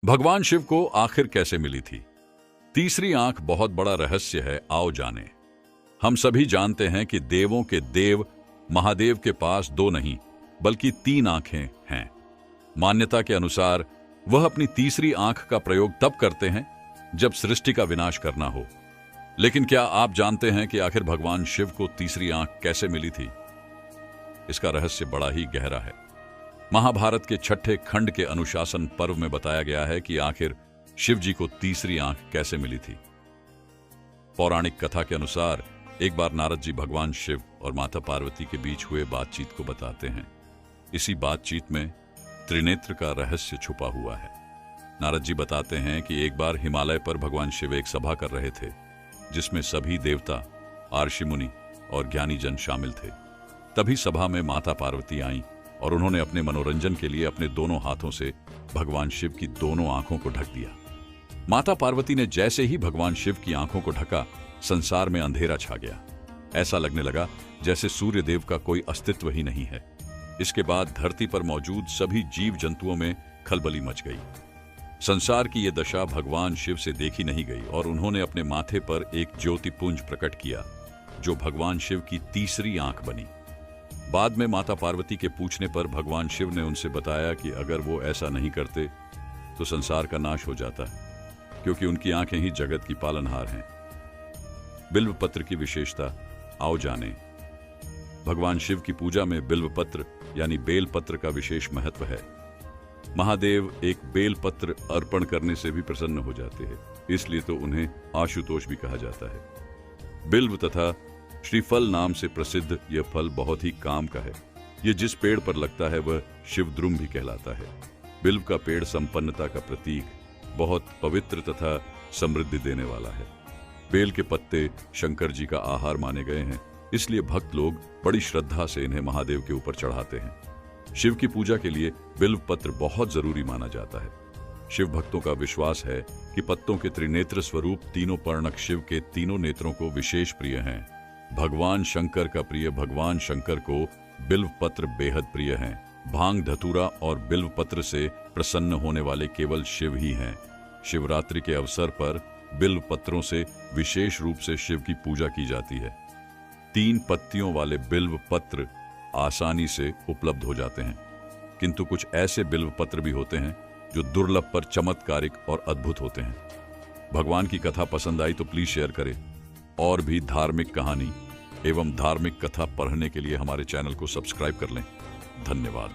भगवान शिव को आखिर कैसे मिली थी? तीसरी आंख बहुत बड़ा रहस्य है, आओ जाने। हम सभी जानते हैं कि देवों के देव महादेव के पास दो नहीं बल्कि तीन आंखें हैं। मान्यता के अनुसार वह अपनी तीसरी आंख का प्रयोग तब करते हैं जब सृष्टि का विनाश करना हो। लेकिन क्या आप जानते हैं कि आखिर भगवान शिव को तीसरी आंख कैसे मिली थी? इसका रहस्य बड़ा ही गहरा है। महाभारत के छठे खंड के अनुशासन पर्व में बताया गया है कि आखिर शिव जी को तीसरी आंख कैसे मिली थी। पौराणिक कथा के अनुसार एक बार नारद जी भगवान शिव और माता पार्वती के बीच हुए बातचीत को बताते हैं। इसी बातचीत में त्रिनेत्र का रहस्य छुपा हुआ है। नारद जी बताते हैं कि एक बार हिमालय पर भगवान शिव एक सभा कर रहे थे जिसमें सभी देवता, आर्षि मुनि और ज्ञानी जन शामिल थे। तभी सभा में माता पार्वती आईं और उन्होंने अपने मनोरंजन के लिए अपने दोनों हाथों से भगवान शिव की दोनों आंखों को ढक दिया। माता पार्वती ने जैसे ही भगवान शिव की आंखों को ढका, संसार में अंधेरा छा गया। ऐसा लगने लगा जैसे सूर्य देव का कोई अस्तित्व ही नहीं है। इसके बाद धरती पर मौजूद सभी जीव जंतुओं में खलबली मच गई। संसार की यह दशा भगवान शिव से देखी नहीं गई और उन्होंने अपने माथे पर एक ज्योतिपुंज प्रकट किया जो भगवान शिव की तीसरी आंख बनी। बाद में माता पार्वती के पूछने पर भगवान शिव ने उनसे बताया कि अगर वो ऐसा नहीं करते तो संसार का नाश हो जाता है, क्योंकि उनकी आंखें ही जगत की पालनहार हैं। बिल्व पत्र की विशेषता, आओ जाने। भगवान शिव की पूजा में बिल्व पत्र यानी बेल पत्र का विशेष महत्व है। महादेव एक बेल पत्र अर्पण करने से भी प्रसन्न हो जाते हैं, इसलिए तो उन्हें आशुतोष भी कहा जाता है। बिल्व तथा श्रीफल नाम से प्रसिद्ध यह फल बहुत ही काम का है। यह जिस पेड़ पर लगता है वह शिवद्रुम भी कहलाता है। बिल्व का पेड़ संपन्नता का प्रतीक, बहुत पवित्र तथा समृद्धि देने वाला है। बेल के पत्ते शंकर जी का आहार माने गए हैं, इसलिए भक्त लोग बड़ी श्रद्धा से इन्हें महादेव के ऊपर चढ़ाते हैं। शिव की पूजा के लिए बिल्व पत्र बहुत जरूरी माना जाता है। शिव भक्तों का विश्वास है कि पत्तों के त्रिनेत्र स्वरूप तीनों पर्णक शिव के तीनों नेत्रों को विशेष प्रिय हैं। भगवान शंकर का प्रिय भगवान शंकर को बिल्व पत्र बेहद प्रिय हैं। भांग धतूरा और बिल्व पत्र से प्रसन्न होने वाले केवल शिव ही हैं। शिवरात्रि के अवसर पर बिल्व पत्रों से विशेष रूप से शिव की पूजा की जाती है। 3 पत्तियों वाले बिल्व पत्र आसानी से उपलब्ध हो जाते हैं, किंतु कुछ ऐसे बिल्व पत्र भी होते हैं जो दुर्लभ पर चमत्कारिक और अद्भुत होते हैं। भगवान की कथा पसंद आई तो प्लीज शेयर करें। और भी धार्मिक कहानी एवं धार्मिक कथा पढ़ने के लिए हमारे चैनल को सब्सक्राइब कर लें। धन्यवाद।